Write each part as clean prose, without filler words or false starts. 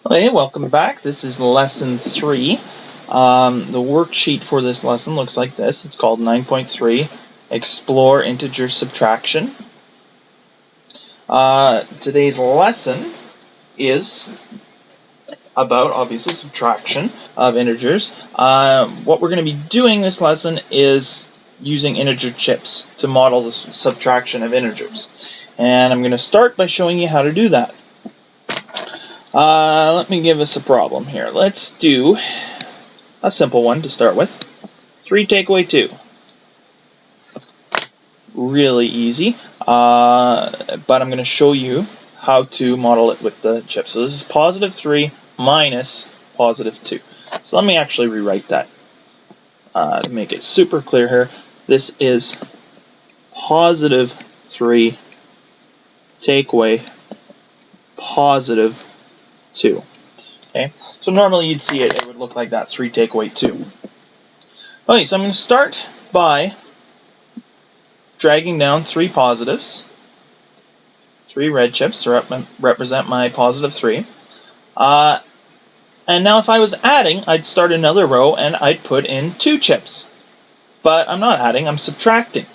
Hey, welcome back. This is lesson 3. The worksheet for this lesson looks like this. It's called 9.3, Explore Integer Subtraction. Today's lesson is about, obviously, subtraction of integers. What we're going to be doing this lesson is using integer chips to model the subtraction of integers. And I'm going to start by showing you how to do that. Let me give us a problem here. Let's do a simple one to start with. 3 take away 2. Really easy, but I'm going to show you how to model it with the chip. So this is positive 3 minus positive 2. So let me actually rewrite that to make it super clear here. This is positive 3 take away positive 2. Okay, so normally you'd see it would look like that, 3 take away 2. Okay, so I'm going to start by dragging down 3 positives, 3 red chips to represent my positive 3. And now if I was adding, I'd start another row and I'd put in 2 chips. But I'm not adding, I'm subtracting.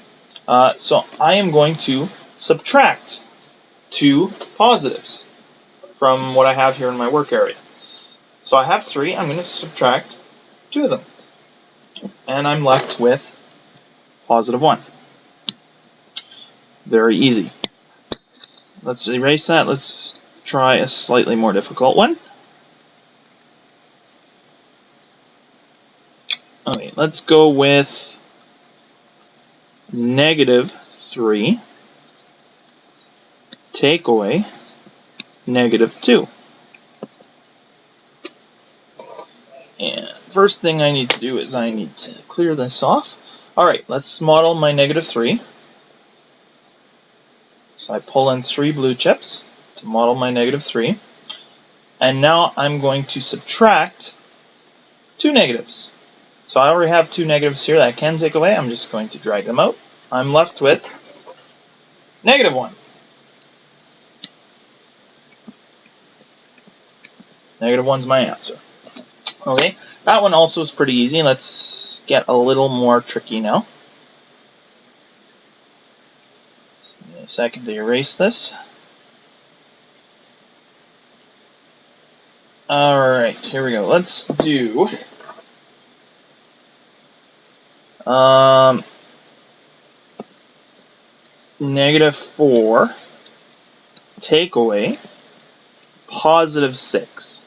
So I am going to subtract 2 positives from what I have here in my work area. So I have 3, I'm going to subtract 2 of them. And I'm left with positive 1. Very easy. Let's erase that. Let's try a slightly more difficult one. Okay, let's go with negative 3 take away negative 2. And first thing I need to do is I need to clear this off. Alright, let's model my negative 3. So I pull in 3 blue chips to model my negative 3. And now I'm going to subtract 2 negatives. So I already have 2 negatives here that I can take away. I'm just going to drag them out. I'm left with negative 1. Negative 1's my answer. Okay, that one also is pretty easy. Let's get a little more tricky now. Give me a second to erase this. Alright, here we go. Let's do negative 4 take away positive 6.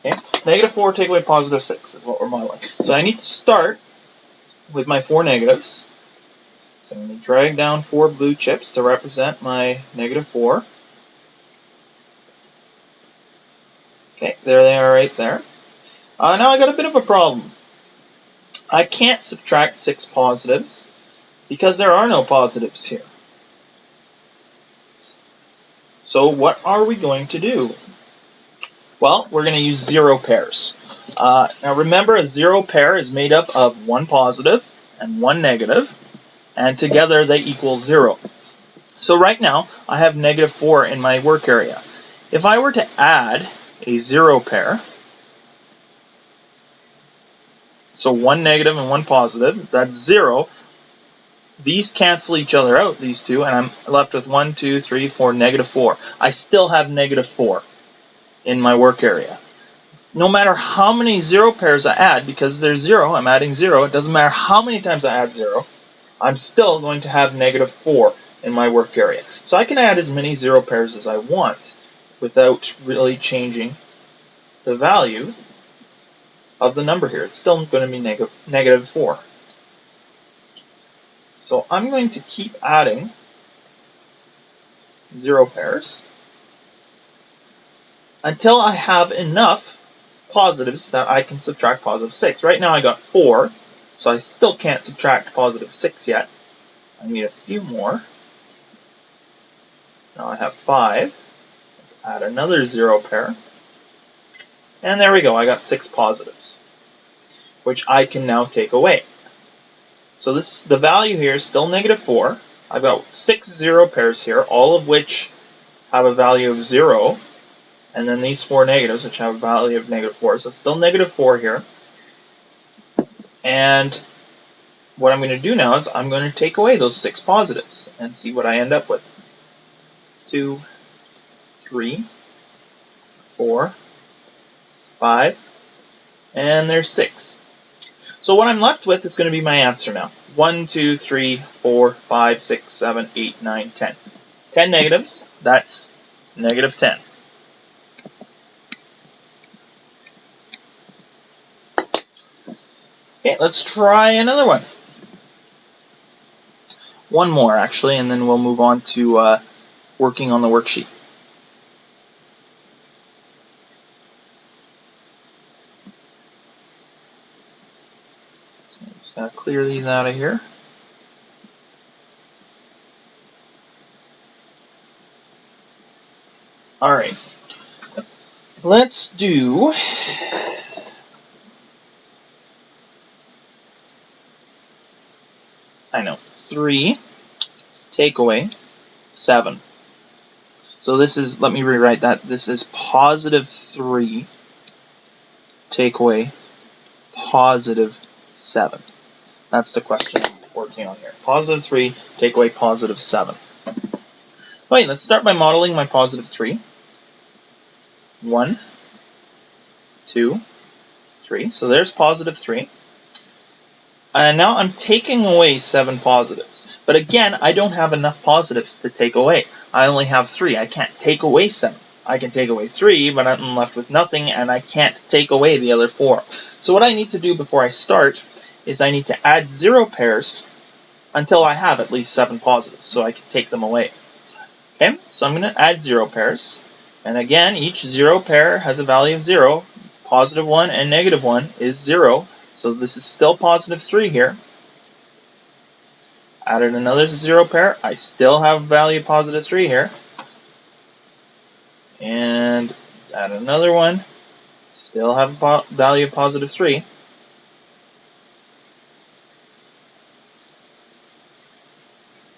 Okay, negative 4 take away positive 6 is what we're modeling. So I need to start with my 4 negatives. So I'm going to drag down 4 blue chips to represent my negative 4. Okay, there they are right there. Now I got a bit of a problem. I can't subtract 6 positives because there are no positives here. So what are we going to do? Well, we're going to use 0 pairs. Now remember, a 0 pair is made up of 1 positive and 1 negative, and together they equal 0. So right now, I have negative 4 in my work area. If I were to add a 0 pair, so 1 negative and 1 positive, that's 0. These cancel each other out, these two, and I'm left with 1, 2, 3, 4, negative 4. I still have negative 4 in my work area. No matter how many 0 pairs I add, because there's 0, I'm adding 0, it doesn't matter how many times I add 0, I'm still going to have negative 4 in my work area. So I can add as many 0 pairs as I want without really changing the value of the number here. It's still going to be negative 4. So I'm going to keep adding 0 pairs until I have enough positives that I can subtract positive 6. Right now I got 4, so I still can't subtract positive 6 yet. I need a few more. Now I have 5. Let's add another 0 pair. And there we go, I got 6 positives, which I can now take away. So the value here is still negative 4. I've got 6 0 pairs here, all of which have a value of 0. and then these 4 negatives, which have a value of -4. So it's still -4 here. And what I'm going to do now is I'm going to take away those 6 positives and see what I end up with. 2, 3, 4, 5, and there's 6. So what I'm left with is going to be my answer now. 1, 2, 3, 4, 5, 6, 7, 8, 9, 10. 10 negatives, that's -10. Okay, let's try another one. One more, actually, and then we'll move on to working on the worksheet. Just going to clear these out of here. Alright, let's do I know, 3 take away 7. So this is, let me rewrite that, this is +3 take away +7. That's the question I'm working on here. +3 take away +7. Wait, let's start by modeling my +3. 1, 2, 3. So there's +3. And now I'm taking away 7 positives. But again, I don't have enough positives to take away. I only have 3. I can't take away 7. I can take away 3, but I'm left with nothing, and I can't take away the other 4. So what I need to do before I start is I need to add 0 pairs until I have at least 7 positives, so I can take them away. Okay, so I'm going to add 0 pairs. And again, each 0 pair has a value of 0. +1 and -1 is 0. So this is still +3 here. Added another 0 pair. I still have value +3 here. And let's add another one. Still have value +3.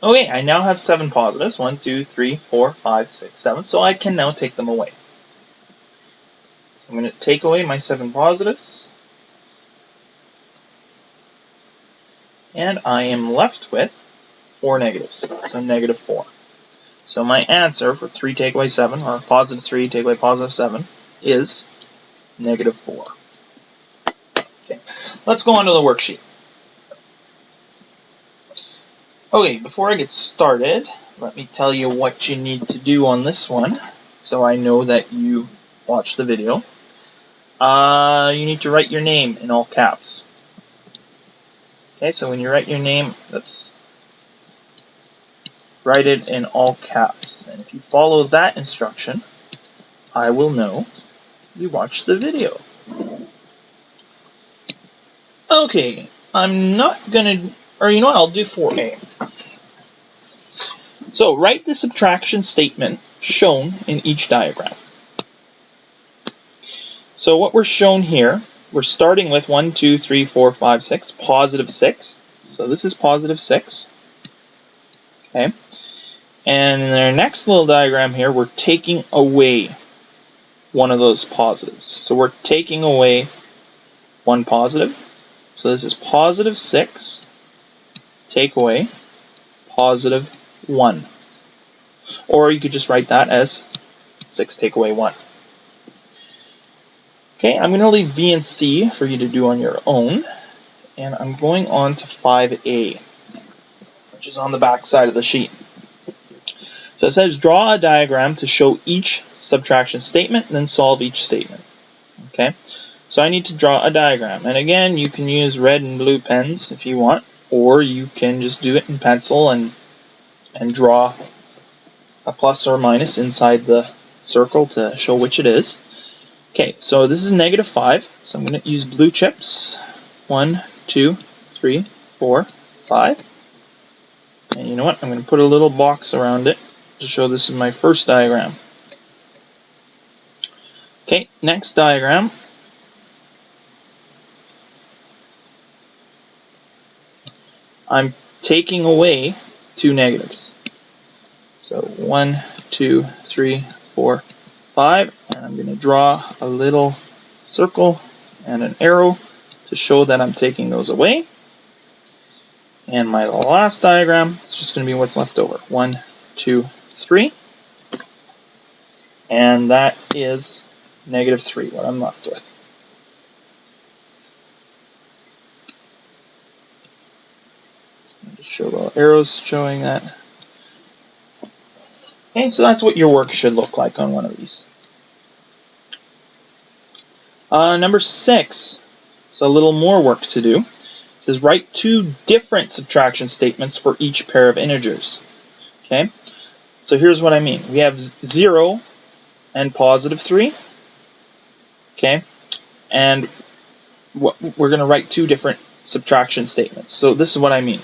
Okay, I now have 7 positives. 1, 2, 3, 4, 5, 6, 7. So I can now take them away. So I'm going to take away my 7 positives. And I am left with 4 negatives, so -4. So my answer for 3 take away 7, or +3 take away +7, is -4. Okay, let's go on to the worksheet. Okay, before I get started, let me tell you what you need to do on this one, so I know that you watched the video. You need to write your name in all caps. Okay, so when you write your name, write it in all caps. And if you follow that instruction, I will know you watched the video. Okay, I'm not gonna, or you know what, I'll do 4A. So write the subtraction statement shown in each diagram. So what we're shown here, we're starting with 1, 2, 3, 4, 5, 6, +6. So this is +6. Okay. And in our next little diagram here, we're taking away one of those positives. So we're taking away one positive. So this is +6, take away +1. Or you could just write that as 6 take away 1. Okay, I'm going to leave B and C for you to do on your own. And I'm going on to 5A, which is on the back side of the sheet. So it says draw a diagram to show each subtraction statement, and then solve each statement. Okay, so I need to draw a diagram. And again, you can use red and blue pens if you want, or you can just do it in pencil and draw a plus or minus inside the circle to show which it is. Okay, so this is -5, so I'm going to use blue chips. 1, 2, 3, 4, 5. And you know what? I'm going to put a little box around it to show this is my first diagram. Okay, next diagram. I'm taking away 2 negatives. So 1, 2, 3, 4, 5, And I'm going to draw a little circle and an arrow to show that I'm taking those away. And my last diagram is just going to be what's left over. 1, 2, 3. And that is -3, what I'm left with. I'll just show little arrows showing that. Okay, so that's what your work should look like on one of these. Number 6, so a little more work to do. It says write 2 different subtraction statements for each pair of integers. Okay, so here's what I mean. We have 0 and +3. Okay, and we're going to write 2 different subtraction statements. So this is what I mean.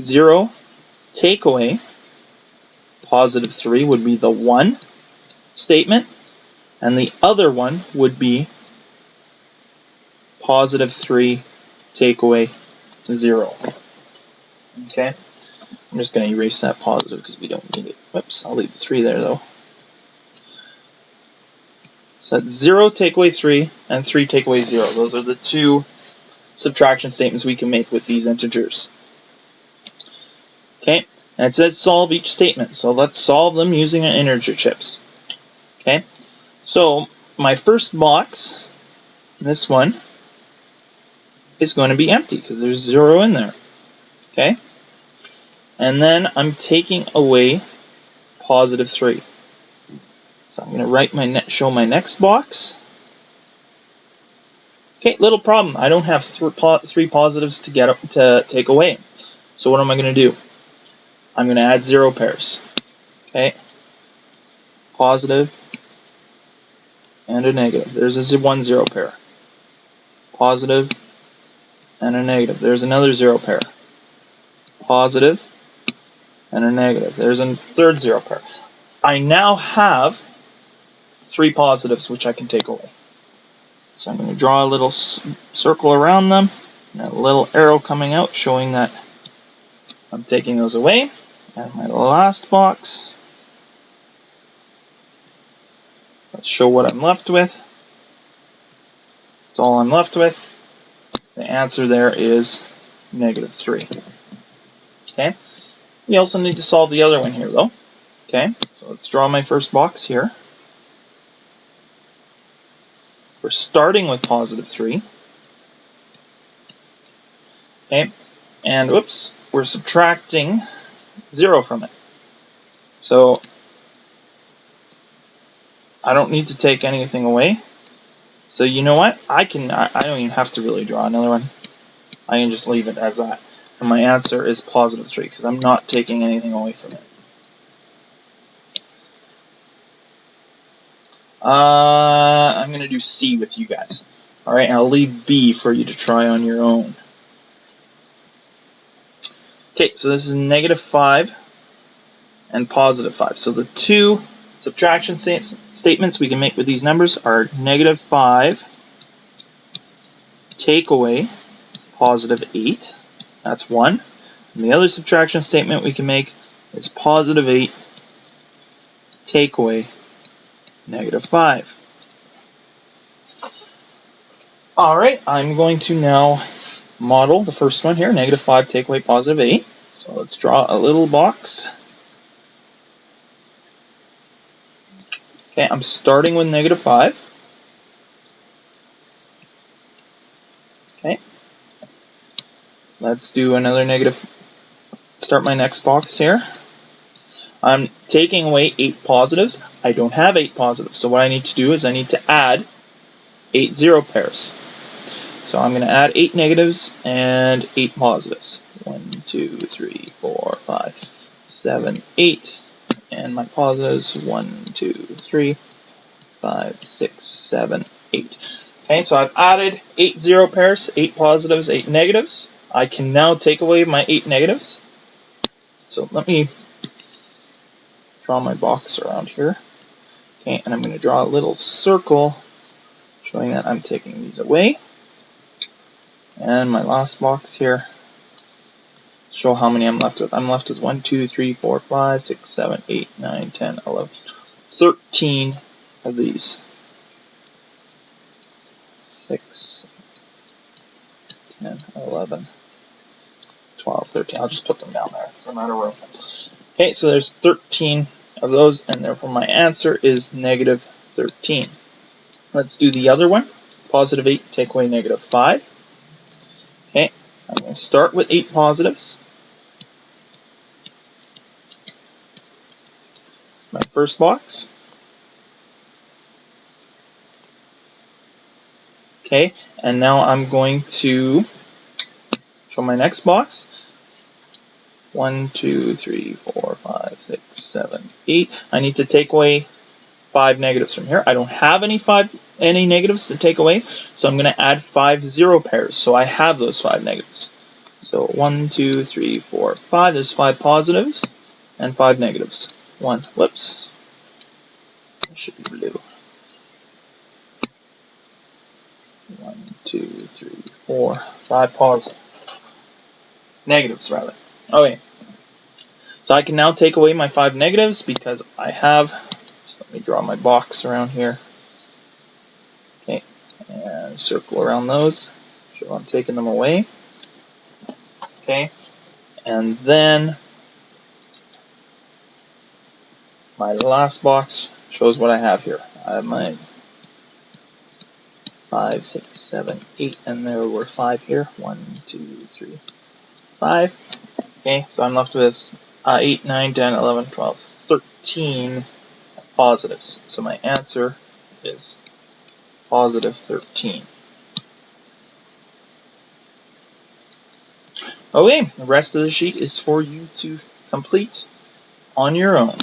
0 take away +3 would be the 1 statement, and the other one would be +3 take away 0. Okay, I'm just going to erase that positive because we don't need it. Whoops, I'll leave the 3 there though. So that's 0 take away 3 and 3 take away 0. Those are the 2 subtraction statements we can make with these integers. Okay, and it says solve each statement. So let's solve them using our integer chips. Okay, so my first box, this one, is going to be empty because there's 0 in there. Okay, and then I'm taking away +3. So I'm going to write show my next box. Okay, little problem. I don't have 3 positives to take away. So what am I going to do? I'm going to add 0 pairs. Okay, positive and a negative. There's a 1 0 pair. Positive and a negative. There's another 0 pair. Positive and a negative. There's a third 0 pair. I now have 3 positives which I can take away. So I'm going to draw a little circle around them and a little arrow coming out showing that I'm taking those away. And my last box, let's show what I'm left with. That's all I'm left with. The answer there is -3. Okay. We also need to solve the other one here though. Okay, so let's draw my first box here. We're starting with +3. Okay, and whoops, we're subtracting 0 from it. So I don't need to take anything away. So you know what? I don't even have to really draw another one. I can just leave it as that. And my answer is +3 because I'm not taking anything away from it. I'm going to do C with you guys. Alright, and I'll leave B for you to try on your own. Okay, so this is -5 and +5. So the 2 subtraction statements we can make with these numbers are -5 take away +8. That's 1. And the other subtraction statement we can make is +8 take away -5. Alright, I'm going to now model the first one here, -5 take away +8. So let's draw a little box. Okay, I'm starting with -5. Okay. Let's do another negative. Start my next box here. I'm taking away 8 positives. I don't have 8 positives. So what I need to do is I need to add 8 0 pairs. So I'm going to add 8 negatives and 8 positives. 1, 2, 3, 4, 5, 7, 8. And my positives, 1, 2, 3, 5, 6, 7, 8. Okay, so I've added 8 0 pairs, 8 positives, 8 negatives. I can now take away my 8 negatives. So let me draw my box around here. Okay, and I'm going to draw a little circle showing that I'm taking these away. And my last box here, show how many I'm left with. I'm left with 1, 2, 3, 4, 5, 6, 7, 8, 9, 10, 11, 13 of these. 6, 10, 11, 12, 13. I'll just put them down there. It's no matter where. Okay, so there's 13 of those, and therefore my answer is negative 13. Let's do the other one. Positive 8, take away negative 5. Okay, I'm going to start with 8 positives. It's my first box. Okay, and now I'm going to show my next box. 1, 2, 3, 4, 5, 6, 7, 8. I need to take away 5 negatives from here. I don't have any negatives to take away, so I'm going to add 5 0 pairs. So I have those 5 negatives. So 1, 2, 3, 4, 5. There's 5 positives and 5 negatives. Whoops. It should be blue. 1, 2, 3, 4, 5 positives. Negatives, rather. Okay. So I can now take away my 5 negatives because I have. Just let me draw my box around here. Okay, and circle around those. So I'm taking them away. Okay, and then my last box shows what I have here. I have my 5, 6, 7, 8, and there were 5 here. 1, 2, 3, 5. Okay, so I'm left with 8, 9, 10, 11, 12, 13 positives. So my answer is positive 13. Okay, the rest of the sheet is for you to complete on your own.